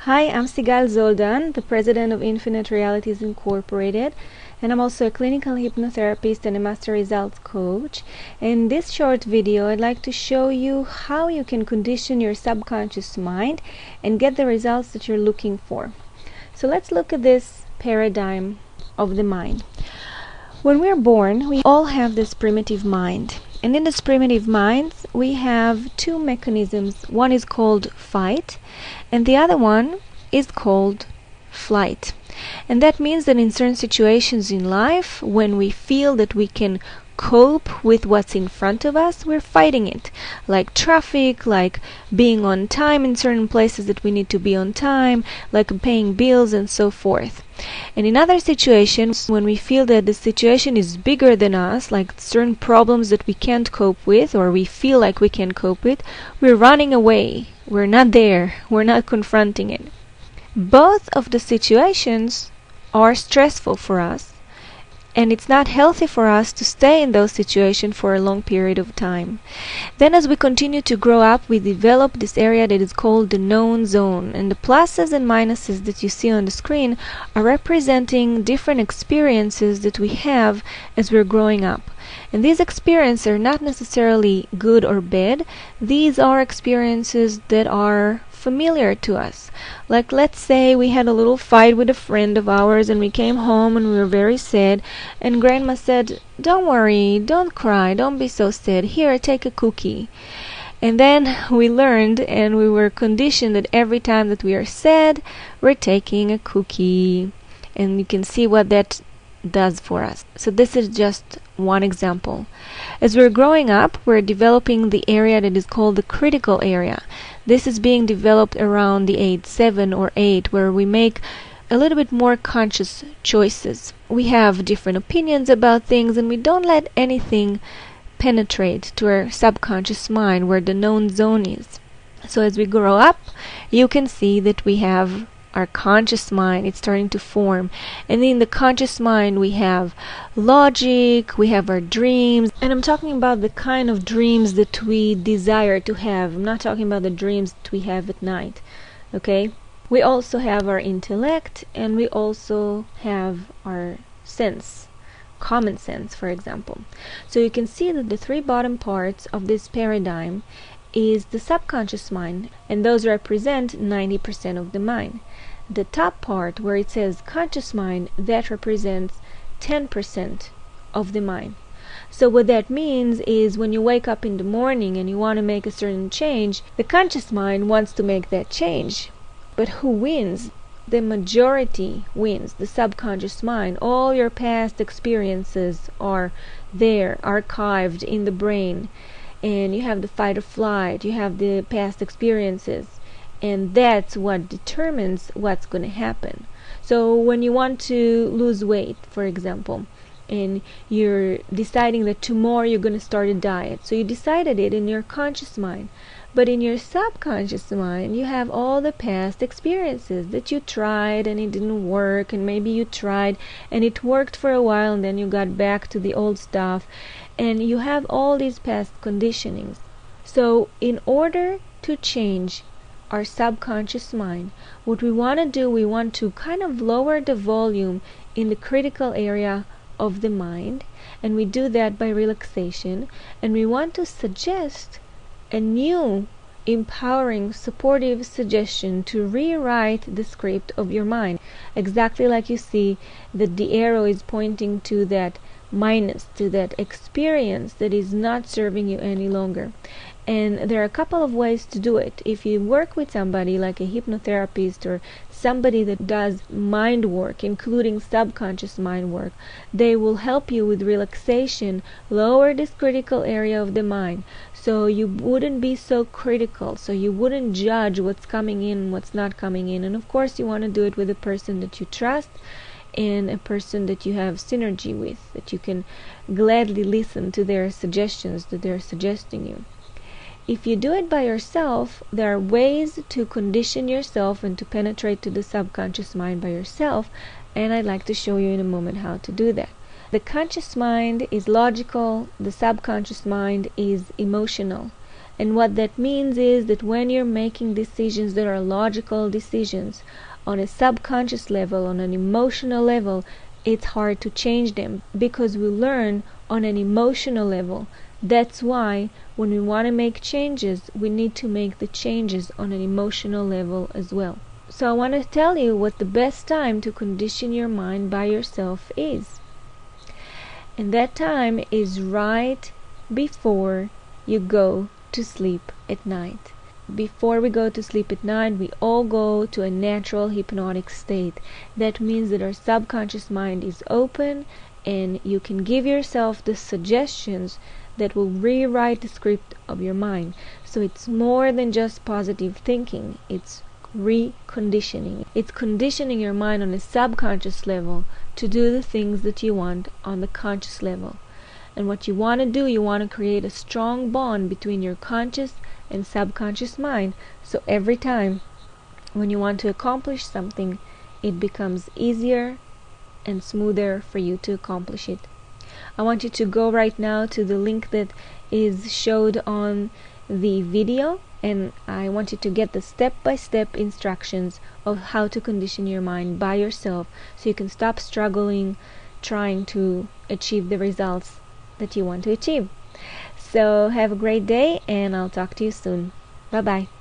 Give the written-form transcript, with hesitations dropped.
Hi, I'm Sigal Zoldan, the president of Infinite Realities Incorporated, and I'm also a clinical hypnotherapist and a master results coach. In this short video, I'd like to show you how you can condition your subconscious mind and get the results that you're looking for. So let's look at this paradigm of the mind. When we're born, we all have this primitive mind. And in this primitive mind, we have two mechanisms. One is called fight, and the other one is called flight. And that means that in certain situations in life, when we feel that we can cope with what's in front of us, we're fighting it. Like traffic, like being on time in certain places that we need to be on time, like paying bills and so forth. And in other situations, when we feel that the situation is bigger than us, like certain problems that we can't cope with or we feel like we can cope with, we're running away. We're not there. We're not confronting it. Both of the situations are stressful for us, and it's not healthy for us to stay in those situations for a long period of time. Then as we continue to grow up, we develop this area that is called the known zone, and the pluses and minuses that you see on the screen are representing different experiences that we have as we're growing up. And these experiences are not necessarily good or bad. These are experiences that are familiar to us. Like, let's say we had a little fight with a friend of ours and we came home and we were very sad, and grandma said, "Don't worry, don't cry, don't be so sad, here, take a cookie." And then we learned and we were conditioned that every time that we are sad, we're taking a cookie. And you can see what that does for us. So this is just one example. As we're growing up, we're developing the area that is called the critical area. This is being developed around the age 7 or 8, where we make a little bit more conscious choices. We have different opinions about things, and we don't let anything penetrate to our subconscious mind where the known zone is. So as we grow up, you can see that we have our conscious mind. It's starting to form, and in the conscious mind we have logic, we have our dreams, and I'm talking about the kind of dreams that we desire to have. I'm not talking about the dreams that we have at night. Okay, we also have our intellect, and we also have our sense, common sense, for example. So you can see that the three bottom parts of this paradigm is the subconscious mind, and those represent 90% of the mind. The top part, where it says conscious mind, that represents 10% of the mind. So what that means is when you wake up in the morning and you want to make a certain change, the conscious mind wants to make that change. But who wins? The majority wins, the subconscious mind. All your past experiences are there, archived in the brain. And you have the fight or flight, you have the past experiences, and that's what determines what's going to happen. So when you want to lose weight, for example, and you're deciding that tomorrow you're going to start a diet, so you decided it in your conscious mind, but in your subconscious mind you have all the past experiences that you tried and it didn't work, and maybe you tried and it worked for a while and then you got back to the old stuff, and you have all these past conditionings. So in order to change our subconscious mind, what we want to do, we want to kind of lower the volume in the critical area of the mind, and we do that by relaxation, and we want to suggest a new empowering, supportive suggestion to rewrite the script of your mind, exactly like you see that the arrow is pointing to that minus, to that experience that is not serving you any longer. And there are a couple of ways to do it. If you work with somebody like a hypnotherapist or somebody that does mind work, including subconscious mind work, they will help you with relaxation, lower this critical area of the mind, so you wouldn't be so critical, so you wouldn't judge what's coming in and what's not coming in. And of course you want to do it with a person that you trust and a person that you have synergy with, that you can gladly listen to their suggestions that they're suggesting you. If you do it by yourself, there are ways to condition yourself and to penetrate to the subconscious mind by yourself, and I'd like to show you in a moment how to do that. The conscious mind is logical, the subconscious mind is emotional, And what that means is that when you're making decisions that are logical decisions on a subconscious level, on an emotional level, it's hard to change them because we learn on an emotional level. That's why when we want to make changes, we need to make the changes on an emotional level as well. So I want to tell you what the best time to condition your mind by yourself is. And that time is right before you go to sleep at night. Before we go to sleep at night, we all go to a natural hypnotic state. That means that our subconscious mind is open and you can give yourself the suggestions that will rewrite the script of your mind. So it's more than just positive thinking. It's reconditioning. It's conditioning your mind on a subconscious level to do the things that you want on the conscious level. And what you want to do, you want to create a strong bond between your conscious and subconscious mind, so every time when you want to accomplish something, it becomes easier and smoother for you to accomplish it. I want you to go right now to the link that is showed on the video, and I want you to get the step-by-step instructions of how to condition your mind by yourself so you can stop struggling trying to achieve the results that you want to achieve. So have a great day, and I'll talk to you soon. Bye bye.